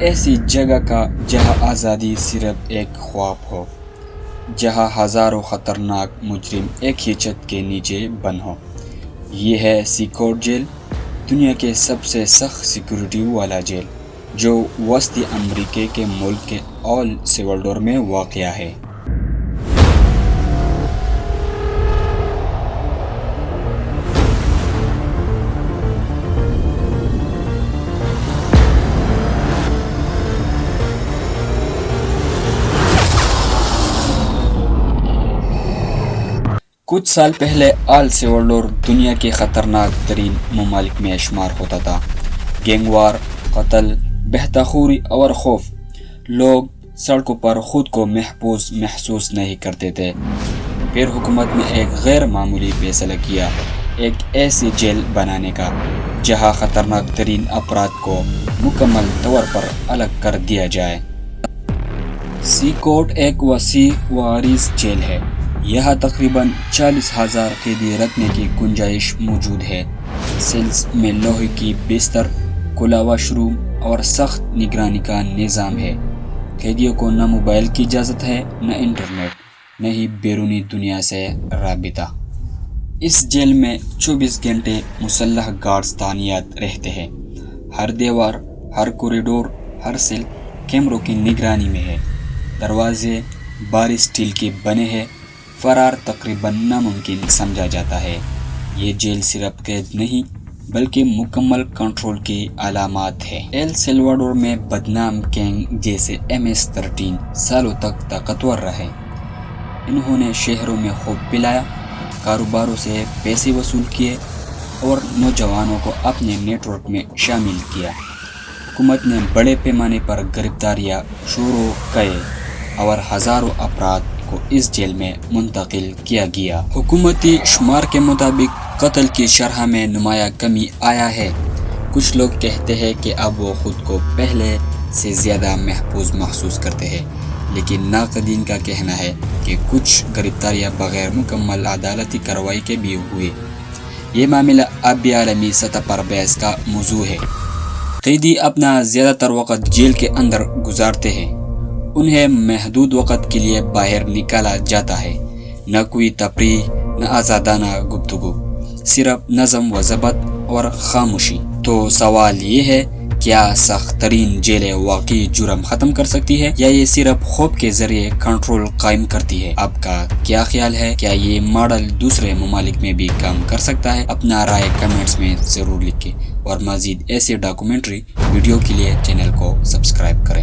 ایسی جگہ کا جہاں آزادی صرف ایک خواب ہو، جہاں ہزاروں خطرناک مجرم ایک ہی چھت کے نیچے بند ہوں۔ یہ ہے سیکورٹ جیل، دنیا کے سب سے سخت سیکورٹی والا جیل، جو وسطی امریکہ کے ملک کے ایل سیلواڈور میں واقع ہے۔ کچھ سال پہلے ایل سیلواڈور دنیا کے خطرناک ترین ممالک میں شمار ہوتا تھا۔ گینگ وار، قتل، بہتہ خوری اور خوف۔ لوگ سڑکوں پر خود کو محفوظ محسوس نہیں کرتے تھے۔ پھر حکومت نے ایک غیر معمولی فیصلہ کیا، ایک ایسی جیل بنانے کا جہاں خطرناک ترین افراد کو مکمل طور پر الگ کر دیا جائے۔ سیکورٹ ایک وسیع و عریض جیل ہے۔ یہاں تقریباً 40,000 قیدی رکھنے کی گنجائش موجود ہے۔ سیلز میں لوہے کی بستر، کھلا واش روم اور سخت نگرانی کا نظام ہے۔ قیدیوں کو نہ موبائل کی اجازت ہے، نہ انٹرنیٹ، نہ ہی بیرونی دنیا سے رابطہ۔ اس جیل میں 24 گھنٹے مسلح گارڈز تعینات رہتے ہیں۔ ہر دیوار، ہر کوریڈور، ہر سیل کیمروں کی نگرانی میں ہے۔ دروازے بار اسٹیل کے بنے ہیں۔ فرار تقریباً ناممکن سمجھا جاتا ہے۔ یہ جیل صرف قید نہیں بلکہ مکمل کنٹرول کی علامات ہے۔ ایل سیلواڈور میں بدنام گینگ جیسے MS-13 سالوں تک طاقتور رہے۔ انہوں نے شہروں میں خوب پلایا، کاروباروں سے پیسے وصول کیے اور نوجوانوں کو اپنے نیٹ ورک میں شامل کیا۔ حکومت نے بڑے پیمانے پر گرفتاریاں شروع کی اور ہزاروں افراد کو اس جیل میں منتقل کیا گیا۔ حکومتی شمار کے مطابق قتل کی شرح میں نمایاں کمی آیا ہے۔ کچھ لوگ کہتے ہیں کہ اب وہ خود کو پہلے سے زیادہ محفوظ محسوس کرتے ہیں، لیکن ناقدین کا کہنا ہے کہ کچھ گرفتاریاں بغیر مکمل عدالتی کارروائی کے بھی ہوئی۔ یہ معاملہ اب بھی عالمی سطح پر بحث کا موضوع ہے۔ قیدی اپنا زیادہ تر وقت جیل کے اندر گزارتے ہیں۔ انہیں محدود وقت کے لیے باہر نکالا جاتا ہے۔ نہ کوئی تفریح، نہ آزادانہ گفتگو، صرف نظم و ضبط اور خاموشی۔ تو سوال یہ ہے، کیا سخت ترین جیلیں واقعی جرم ختم کر سکتی ہے یا یہ صرف خوف کے ذریعے کنٹرول قائم کرتی ہے؟ آپ کا کیا خیال ہے؟ کیا یہ ماڈل دوسرے ممالک میں بھی کام کر سکتا ہے؟ اپنا رائے کمنٹس میں ضرور لکھیں اور مزید ایسے ڈاکومنٹری ویڈیو کے لیے چینل کو سبسکرائب کریں۔